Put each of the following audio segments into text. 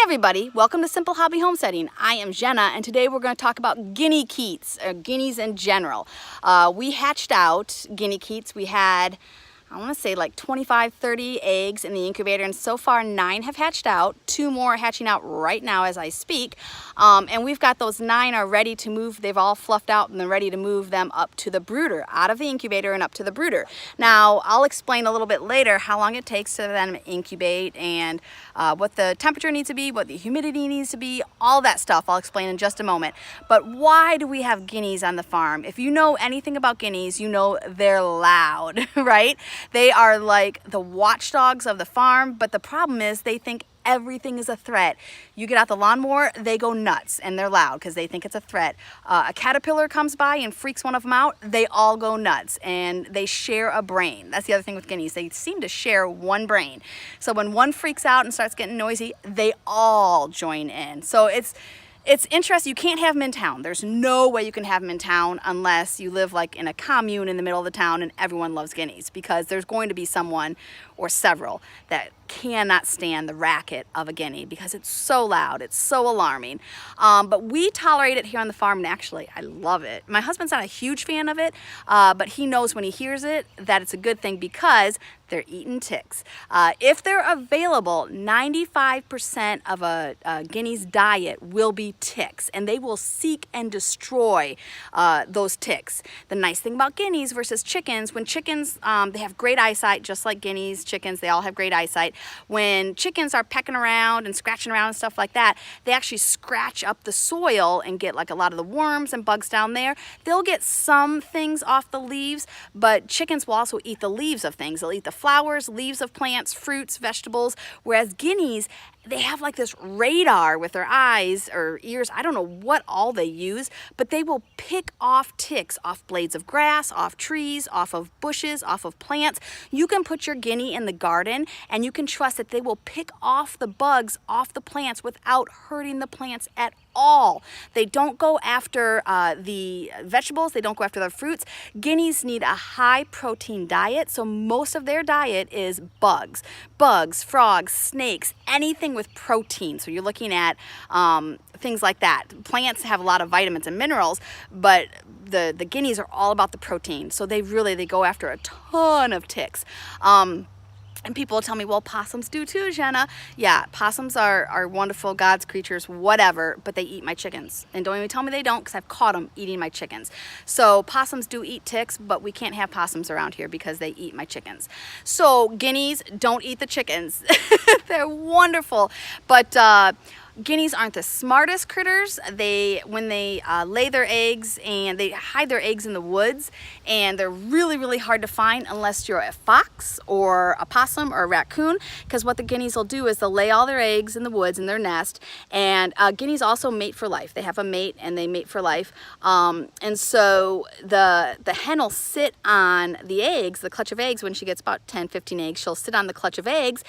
everybody, welcome to Simple Hobby Homesteading. I am Jenna, and today we're going to talk about Guinea Keets, or guineas in general. We hatched out Guinea Keets. We had, I want to say like 25, 30 eggs in the incubator, and so far 9 have hatched out. 2 more are hatching out right now as I speak. And we've got those 9 are ready to move. They've all fluffed out and they're ready to move them up to the brooder, out of the incubator and up to the brooder. Now, I'll explain a little bit later how long it takes for them to incubate and what the temperature needs to be, what the humidity needs to be, all that stuff I'll explain in just a moment. But why do we have guineas on the farm? If you know anything about guineas, you know they're loud, right? They are like the watchdogs of the farm, but the problem is they think everything is a threat. You get out the lawnmower, they go nuts and they're loud because they think it's a threat. A caterpillar comes by and freaks one of them out, they all go nuts and they share a brain. That's the other thing with guineas. They seem to share one brain. So when one freaks out and starts getting noisy, they all join in. So it's interesting. You can't have them in town. There's no way you can have them in town unless you live like in a commune in the middle of the town and everyone loves guineas, because there's going to be someone or several that cannot stand the racket of a guinea because it's so loud, it's so alarming. But we tolerate it here on the farm, and actually I love it. My husband's not a huge fan of it, but he knows when he hears it that it's a good thing because they're eating ticks. If they're available, 95% of a guinea's diet will be ticks, and they will seek and destroy those ticks. The nice thing about guineas versus chickens, when chickens, they have great eyesight, just like guineas, chickens, they all have great eyesight. When chickens are pecking around and scratching around and stuff like that, they actually scratch up the soil and get like a lot of the worms and bugs down there. They'll get some things off the leaves, but chickens will also eat the leaves of things. They'll eat the flowers, leaves of plants, fruits, vegetables, whereas guineas, they have like this radar with their eyes or ears. I don't know what all they use, but they will pick off ticks off blades of grass, off trees, off of bushes, off of plants. You can put your guinea in the garden and you can trust that they will pick off the bugs off the plants without hurting the plants at all. They don't go after the vegetables, they don't go after the fruits. Guineas need a high protein diet, so most of their diet is bugs, frogs, snakes, anything with protein. So you're looking at things like that. Plants have a lot of vitamins and minerals, but the guineas are all about the protein. So they go after a ton of ticks. And people will tell me, well, possums do too, Jenna. Yeah, possums are wonderful, God's creatures, whatever, but they eat my chickens. And don't even tell me they don't, because I've caught them eating my chickens. So possums do eat ticks, but we can't have possums around here because they eat my chickens. So guineas don't eat the chickens. They're wonderful, but guineas aren't the smartest critters. When they lay their eggs, and they hide their eggs in the woods, and they're really, really hard to find unless you're a fox or a possum or a raccoon, because what the guineas will do is they'll lay all their eggs in the woods in their nest, and guineas also mate for life. They have a mate and they mate for life. And so the hen will sit on the eggs, the clutch of eggs. When she gets about 10, 15 eggs, she'll sit on the clutch of eggs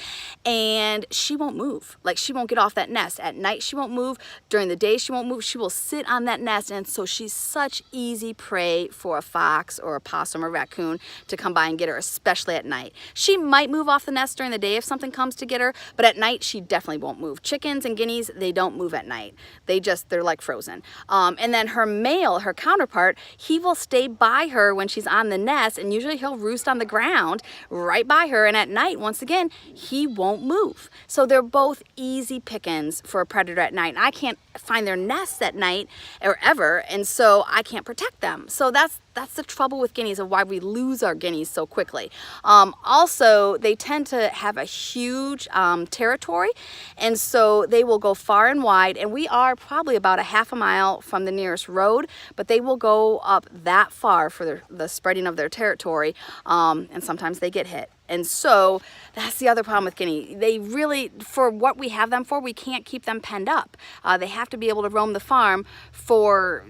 and she won't move. Like, she won't get off that nest. At night she won't move, during the day she won't move. She will sit on that nest, and so she's such easy prey for a fox or a possum or raccoon to come by and get her, especially at night. She might move off the nest during the day if something comes to get her, but at night she definitely won't move. Chickens and guineas, they don't move at night. They're like frozen. And then her male, her counterpart, he will stay by her when she's on the nest, and usually he'll roost on the ground right by her, and at night, once again, he won't move. So they're both easy pickings for a predator at night. And I can't find their nests at night or ever, and so I can't protect them. So that's the trouble with guineas, of why we lose our guineas so quickly. Also, they tend to have a huge territory, and so they will go far and wide, and we are probably about a half a mile from the nearest road, but they will go up that far for the spreading of their territory, and sometimes they get hit. And so that's the other problem with guinea. They really, for what we have them for, we can't keep them penned up. They have to be able to roam the farm for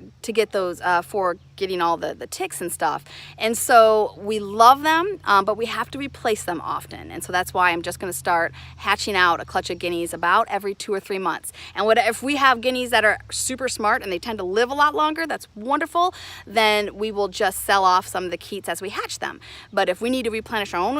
getting all the ticks and stuff. And so we love them, but we have to replace them often. And so that's why I'm just going to start hatching out a clutch of guineas about every 2 or 3 months. And if we have guineas that are super smart and they tend to live a lot longer, that's wonderful, then we will just sell off some of the Keets as we hatch them. But if we need to replenish our own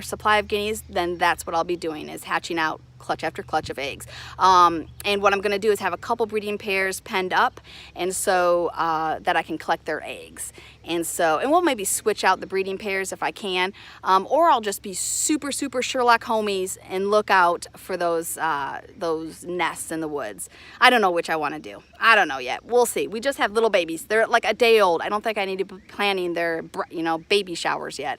supply of guineas, then that's what I'll be doing, is hatching out clutch after clutch of eggs. And what I'm going to do is have a couple breeding pairs penned up, and so that I can collect their eggs. And we'll maybe switch out the breeding pairs if I can, or I'll just be super Sherlock Holmes and look out for those nests in the woods. I don't know which I want to do. I don't know yet. We'll see. We just have little babies. They're like a day old. I don't think I need to be planning their baby showers yet.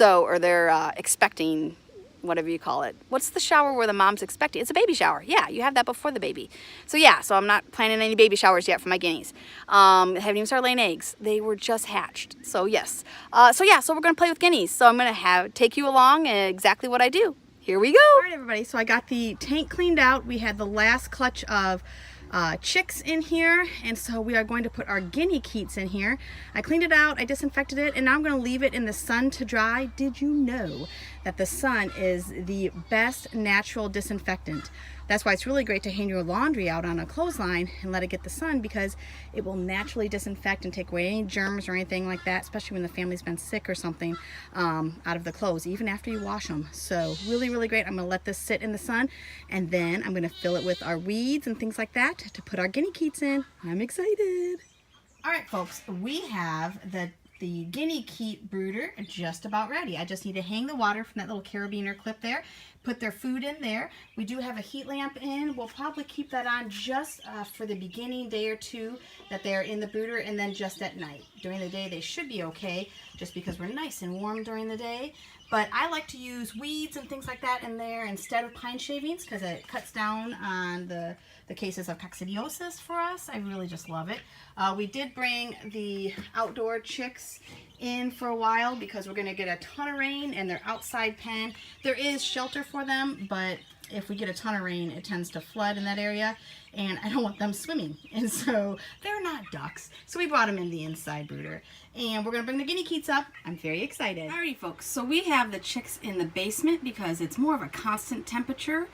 Or they're expecting, whatever you call it. What's the shower where the mom's expecting? It's a baby shower. Yeah, you have that before the baby. So I'm not planning any baby showers yet for my guineas. Haven't even started laying eggs. They were just hatched. So yes. So we're going to play with guineas. So I'm going to take you along and exactly what I do. Here we go. All right, everybody. So I got the tank cleaned out. We had the last clutch of chicks in here, and so we are going to put our guinea Keets in here. I cleaned it out, I disinfected it, and now I'm going to leave it in the sun to dry. Did you know that the sun is the best natural disinfectant? That's why it's really great to hang your laundry out on a clothesline and let it get the sun, because it will naturally disinfect and take away any germs or anything like that, especially when the family's been sick or something, out of the clothes, even after you wash them. So really great. I'm going to let this sit in the sun, and then I'm going to fill it with our weeds and things like that to put our guinea Keets in. I'm excited. All right, folks, we have the guinea Keet brooder just about ready. I just need to hang the water from that little carabiner clip there, put their food in there. We do have a heat lamp in. We'll probably keep that on just for the beginning day or two that they're in the brooder, and then just at night. During the day they should be okay, just because we're nice and warm during the day. But I like to use weeds and things like that in there instead of pine shavings, because it cuts down on the cases of coccidiosis for us. I really just love it. We did bring the outdoor chicks in for a while because we're going to get a ton of rain, and their outside pen, there is shelter for them, but if we get a ton of rain, it tends to flood in that area, and I don't want them swimming, and so they're not ducks. So we brought them in the inside brooder, and we're going to bring the guinea Keets up. I'm very excited. Alrighty, folks, so we have the chicks in the basement because it's more of a constant temperature.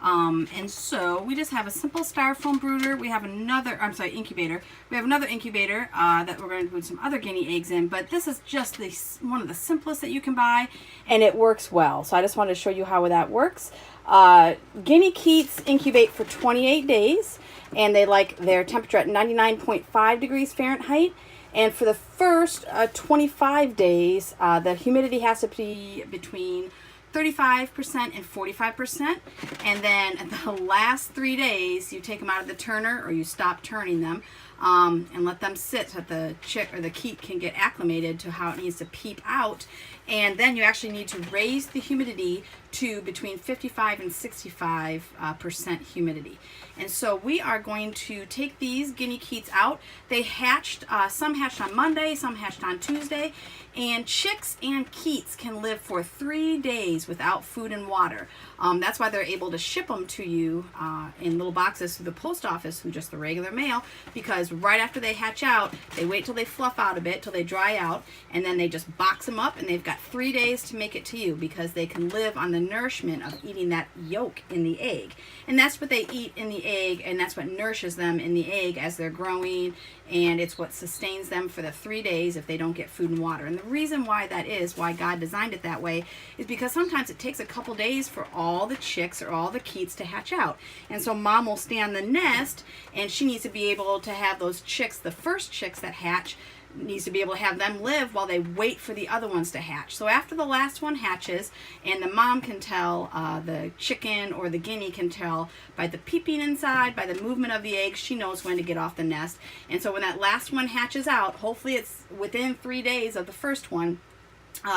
And so we just have a simple styrofoam brooder. We have incubator. We have another incubator that we're going to put some other guinea eggs in, but this is just one of the simplest that you can buy, and it works well. So I just wanted to show you how that works. Guinea Keets incubate for 28 days, and they like their temperature at 99.5 degrees Fahrenheit. And for the first 25 days, the humidity has to be between 35% and 45%, and then the last 3 days you take them out of the turner, or you stop turning them, and let them sit so that the chick or the Keet can get acclimated to how it needs to peep out. And then you actually need to raise the humidity to between 55 and 65% humidity. And so we are going to take these guinea Keets out. They hatched, some hatched on Monday, some hatched on Tuesday, and chicks and Keets can live for 3 days without food and water. That's why they're able to ship them to you in little boxes through the post office, through just the regular mail, because right after they hatch out, they wait till they fluff out a bit, till they dry out, and then they just box them up, and they've got 3 days to make it to you, because they can live on the nourishment of eating that yolk in the egg. And that's what they eat in the egg, and that's what nourishes them in the egg as they're growing, and it's what sustains them for the 3 days if they don't get food and water. And the reason why that is, why God designed it that way, is because sometimes it takes a couple days for all the chicks or all the Keets to hatch out. And so mom will stay on the nest, and she needs to be able to have those chicks, the first chicks that hatch, needs to be able to have them live while they wait for the other ones to hatch. So after the last one hatches, and the mom can tell, the chicken or the guinea can tell by the peeping inside, by the movement of the eggs, she knows when to get off the nest. And so when that last one hatches out, hopefully it's within 3 days of the first one,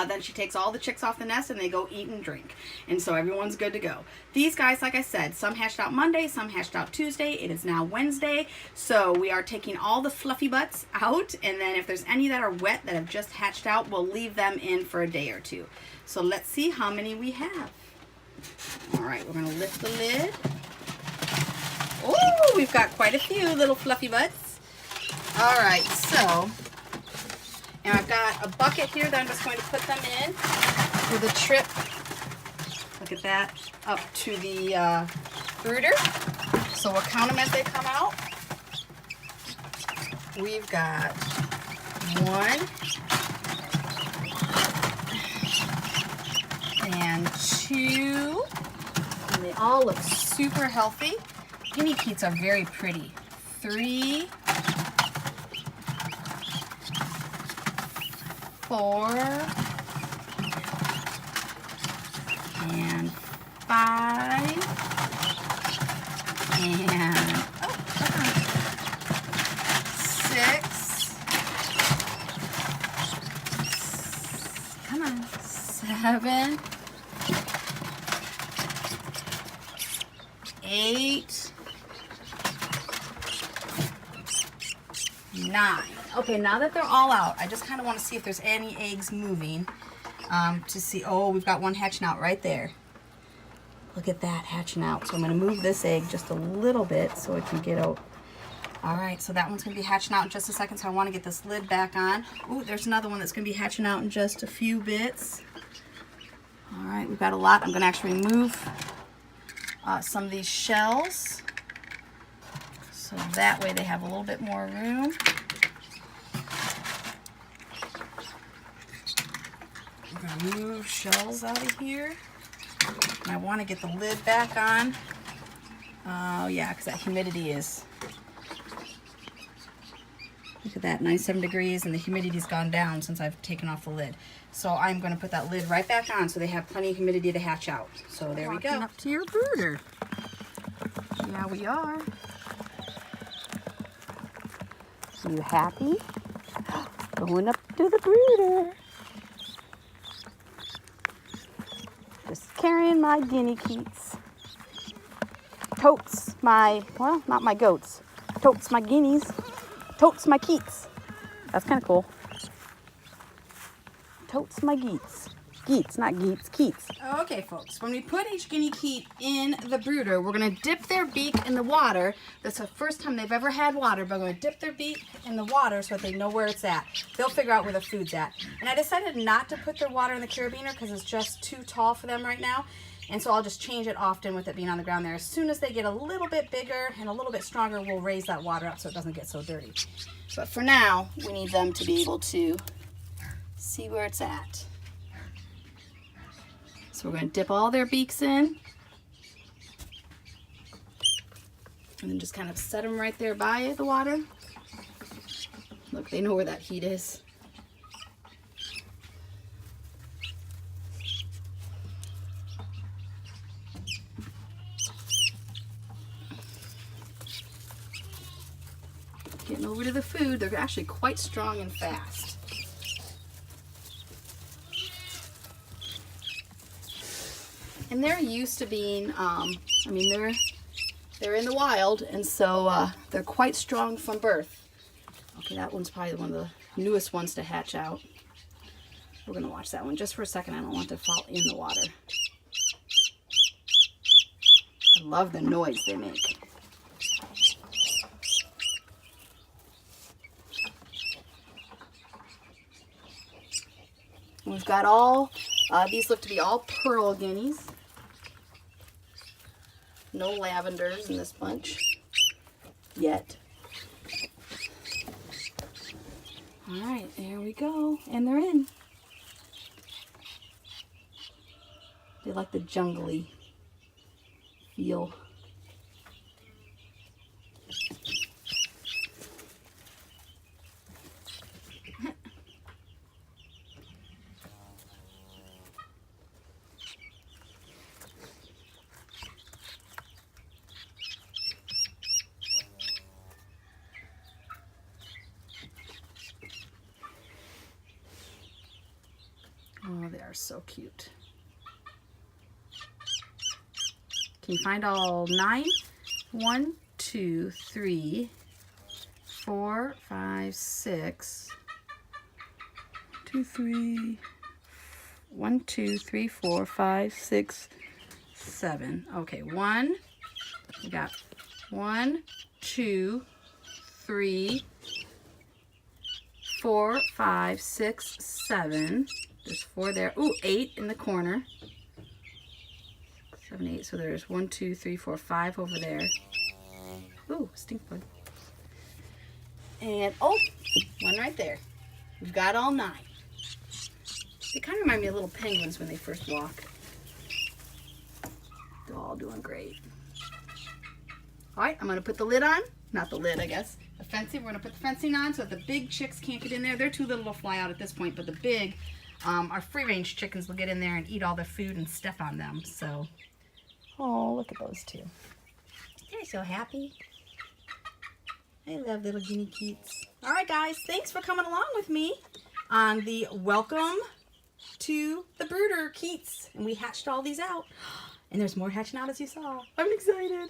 then she takes all the chicks off the nest and they go eat and drink. And so everyone's good to go. These guys, like I said, some hatched out Monday, some hatched out Tuesday. It is now Wednesday. So we are taking all the fluffy butts out. And then if there's any that are wet that have just hatched out, we'll leave them in for a day or two. So let's see how many we have. All right, we're going to lift the lid. Oh, we've got quite a few little fluffy butts. All right, so... and I've got a bucket here that I'm just going to put them in for the trip. Look at that, up to the brooder. So we'll count them as they come out. We've got 1 and 2. they all look super healthy. Guinea Keets are very pretty. 3, 4, and 5, and 6, come on, 7, 8, 9. Okay, now that they're all out, I just kind of want to see if there's any eggs moving to see. Oh, we've got one hatching out right there. Look at that hatching out. So I'm going to move this egg just a little bit so it can get out. All right, so that one's going to be hatching out in just a second, so I want to get this lid back on. Ooh, there's another one that's going to be hatching out in just a few bits. All right, we've got a lot. I'm going to actually remove some of these shells so that way they have a little bit more room. We're going to move shells out of here. And I want to get the lid back on. Oh yeah, because that humidity is, look at that, 97 degrees, and the humidity's gone down since I've taken off the lid. So I'm going to put that lid right back on so they have plenty of humidity to hatch out. So there we go. Walking up to your brooder. Yeah, we are. Are you happy? Going up to the brooder. Just carrying my guinea keets. Totes my, well, not my goats. Totes my guineas. Totes my keets. That's kind of cool. Totes my geets. Geets, not geets, keets. Okay, folks, when we put each guinea keet in the brooder, we're going to dip their beak in the water. That's the first time they've ever had water, but I'm going to dip their beak in the water so that they know where it's at. They'll figure out where the food's at. And I decided not to put their water in the carabiner because it's just too tall for them right now. And so I'll just change it often with it being on the ground there. As soon as they get a little bit bigger and a little bit stronger, we'll raise that water up so it doesn't get so dirty. But for now, we need them to be able to see where it's at. So we're going to dip all their beaks in. And then just kind of set them right there by the water. Look, they know where that heat is. Getting over to the food. They're actually quite strong and fast. And they're used to being, I mean, they're in the wild, and so they're quite strong from birth. Okay, that one's probably one of the newest ones to hatch out. We're gonna watch that one just for a second. I don't want it to fall in the water. I love the noise they make. We've got all, these look to be all pearl guineas. No lavenders in this bunch yet. All right, there we go. And they're in. They like the jungly feel. Oh, they are so cute. Can you find all 9? 1, 2, 3, 4, 5, 6. 2, 3. 1, 2, 3, 4, 5, 6, 7. Okay, 1. We got 1, 2, 3, 4, 5, 6, 7. There's 4 there. Ooh, 8 in the corner. 7, 8. So there's 1, 2, 3, 4, 5 over there. Ooh, stink bug. And oh, one right there. We've got all 9. They kind of remind me of little penguins when they first walk. They're all doing great. All right, I'm gonna put the lid on. Not the lid, I guess. The fencing, we're gonna put the fencing on so that the big chicks can't get in there. They're too little to fly out at this point, but the big, our free-range chickens will get in there and eat all their food and step on them, so. Oh, look at those two. They're so happy. I love little Guinea Keets. All right, guys, thanks for coming along with me on the Welcome to the Brooder Keets. And we hatched all these out. And there's more hatching out as you saw. I'm excited.